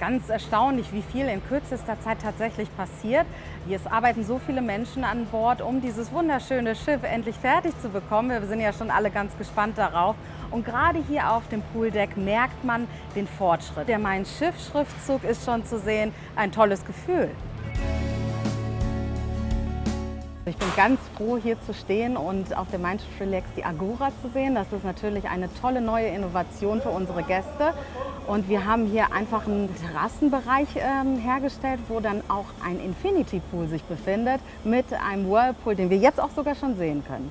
ganz erstaunlich, wie viel in kürzester Zeit tatsächlich passiert. Es arbeiten so viele Menschen an Bord, um dieses wunderschöne Schiff endlich fertig zu bekommen. Wir sind ja schon alle ganz gespannt darauf. Und gerade hier auf dem Pooldeck merkt man den Fortschritt. Der Mein Schiff-Schriftzug ist schon zu sehen. Ein tolles Gefühl. Ich bin ganz froh, hier zu stehen und auf der Mein Schiff Relax die Agora zu sehen. Das ist natürlich eine tolle neue Innovation für unsere Gäste. Und wir haben hier einfach einen Terrassenbereich hergestellt, wo dann auch ein Infinity Pool sich befindet mit einem Whirlpool, den wir jetzt auch sogar schon sehen können.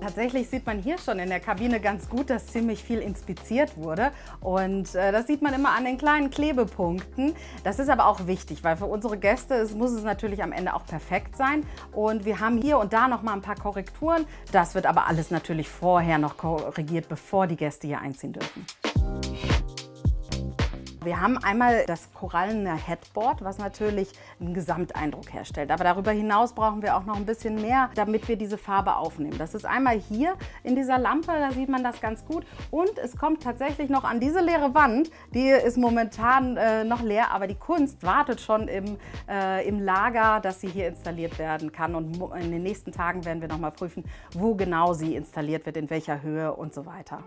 Tatsächlich sieht man hier schon in der Kabine ganz gut, dass ziemlich viel inspiziert wurde. Und das sieht man immer an den kleinen Klebepunkten. Das ist aber auch wichtig, weil für unsere Gäste muss es natürlich am Ende auch perfekt sein. Und wir haben hier und da noch mal ein paar Korrekturen. Das wird aber alles natürlich vorher noch korrigiert, bevor die Gäste hier einziehen dürfen. Wir haben einmal das korallene Headboard, was natürlich einen Gesamteindruck herstellt. Aber darüber hinaus brauchen wir auch noch ein bisschen mehr, damit wir diese Farbe aufnehmen. Das ist einmal hier in dieser Lampe, da sieht man das ganz gut. Und es kommt tatsächlich noch an diese leere Wand. Die ist momentan noch leer, aber die Kunst wartet schon im Lager, dass sie hier installiert werden kann. Und in den nächsten Tagen werden wir noch mal prüfen, wo genau sie installiert wird, in welcher Höhe und so weiter.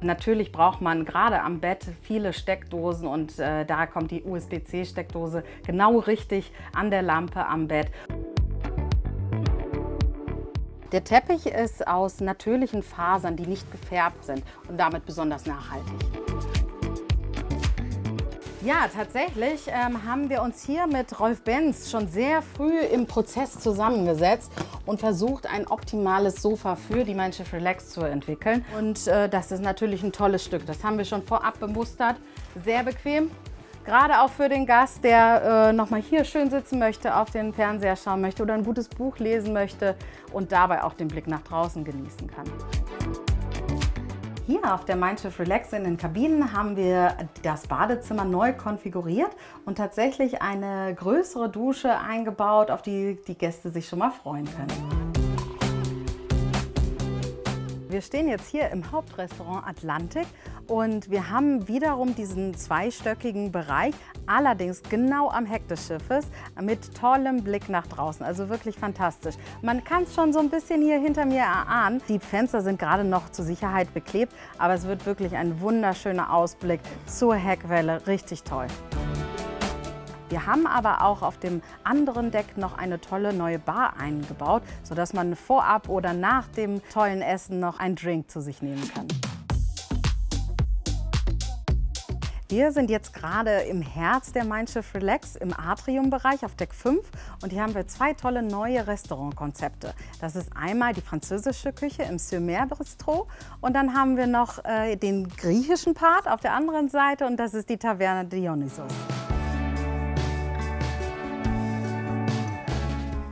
Natürlich braucht man gerade am Bett viele Steckdosen und da kommt die USB-C-Steckdose genau richtig an der Lampe am Bett. Der Teppich ist aus natürlichen Fasern, die nicht gefärbt sind und damit besonders nachhaltig. Ja, tatsächlich haben wir uns hier mit Rolf Benz schon sehr früh im Prozess zusammengesetzt und versucht, ein optimales Sofa für die Mein Schiff Relax zu entwickeln. Und das ist natürlich ein tolles Stück. Das haben wir schon vorab bemustert. Sehr bequem, gerade auch für den Gast, der noch mal hier schön sitzen möchte, auf den Fernseher schauen möchte oder ein gutes Buch lesen möchte und dabei auch den Blick nach draußen genießen kann. Hier auf der Mein Schiff Relax in den Kabinen haben wir das Badezimmer neu konfiguriert und tatsächlich eine größere Dusche eingebaut, auf die die Gäste sich schon mal freuen können. Wir stehen jetzt hier im Hauptrestaurant Atlantik und wir haben wiederum diesen zweistöckigen Bereich, allerdings genau am Heck des Schiffes mit tollem Blick nach draußen, also wirklich fantastisch. Man kann es schon so ein bisschen hier hinter mir erahnen. Die Fenster sind gerade noch zur Sicherheit beklebt, aber es wird wirklich ein wunderschöner Ausblick zur Heckwelle, richtig toll. Wir haben aber auch auf dem anderen Deck noch eine tolle neue Bar eingebaut, sodass man vorab oder nach dem tollen Essen noch einen Drink zu sich nehmen kann. Wir sind jetzt gerade im Herz der Mein Schiff Relax im Atriumbereich auf Deck 5 und hier haben wir zwei tolle neue Restaurantkonzepte. Das ist einmal die französische Küche im Sur Mer Bistro und dann haben wir noch den griechischen Part auf der anderen Seite und das ist die Taverne Dionysos.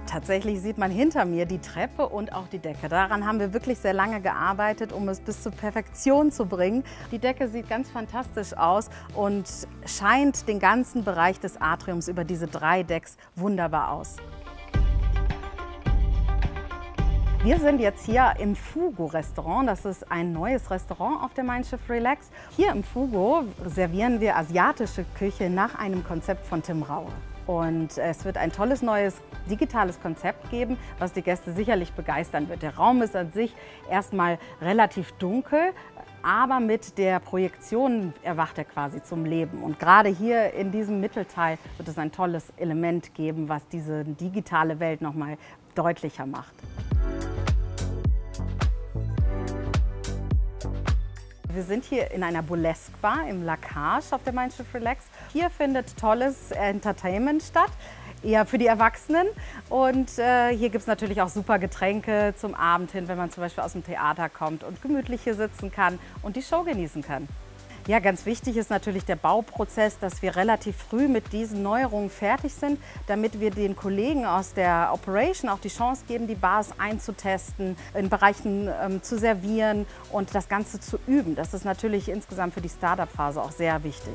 Tatsächlich sieht man hinter mir die Treppe und auch die Decke. Daran haben wir wirklich sehr lange gearbeitet, um es bis zur Perfektion zu bringen. Die Decke sieht ganz fantastisch aus und scheint den ganzen Bereich des Atriums über diese 3 Decks wunderbar aus. Wir sind jetzt hier im Fugo Restaurant. Das ist ein neues Restaurant auf der Mein Schiff Relax. Hier im Fugo servieren wir asiatische Küche nach einem Konzept von Tim Raue. Und es wird ein tolles neues digitales Konzept geben, was die Gäste sicherlich begeistern wird. Der Raum ist an sich erstmal relativ dunkel, aber mit der Projektion erwacht er quasi zum Leben. Und gerade hier in diesem Mittelteil wird es ein tolles Element geben, was diese digitale Welt noch mal deutlicher macht. Wir sind hier in einer Burlesque Bar im La Cage auf der Mein Schiff Relax. Hier findet tolles Entertainment statt, eher für die Erwachsenen. Und hier gibt es natürlich auch super Getränke zum Abend hin, wenn man zum Beispiel aus dem Theater kommt und gemütlich hier sitzen kann und die Show genießen kann. Ja, ganz wichtig ist natürlich der Bauprozess, dass wir relativ früh mit diesen Neuerungen fertig sind, damit wir den Kollegen aus der Operation auch die Chance geben, die Bars einzutesten, in Bereichen zu servieren und das Ganze zu üben. Das ist natürlich insgesamt für die Start-up-Phase auch sehr wichtig.